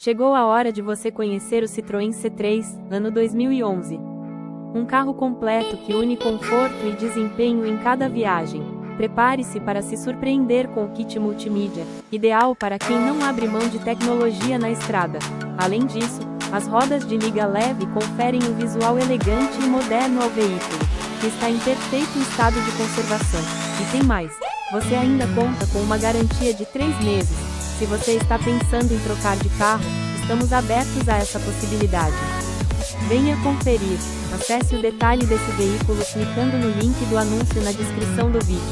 Chegou a hora de você conhecer o Citroën C3, ano 2011. Um carro completo que une conforto e desempenho em cada viagem. Prepare-se para se surpreender com o kit multimídia, ideal para quem não abre mão de tecnologia na estrada. Além disso, as rodas de liga leve conferem um visual elegante e moderno ao veículo, que está em perfeito estado de conservação. E tem mais, você ainda conta com uma garantia de 3 meses. Se você está pensando em trocar de carro, estamos abertos a essa possibilidade. Venha conferir. Acesse o detalhe desse veículo clicando no link do anúncio na descrição do vídeo.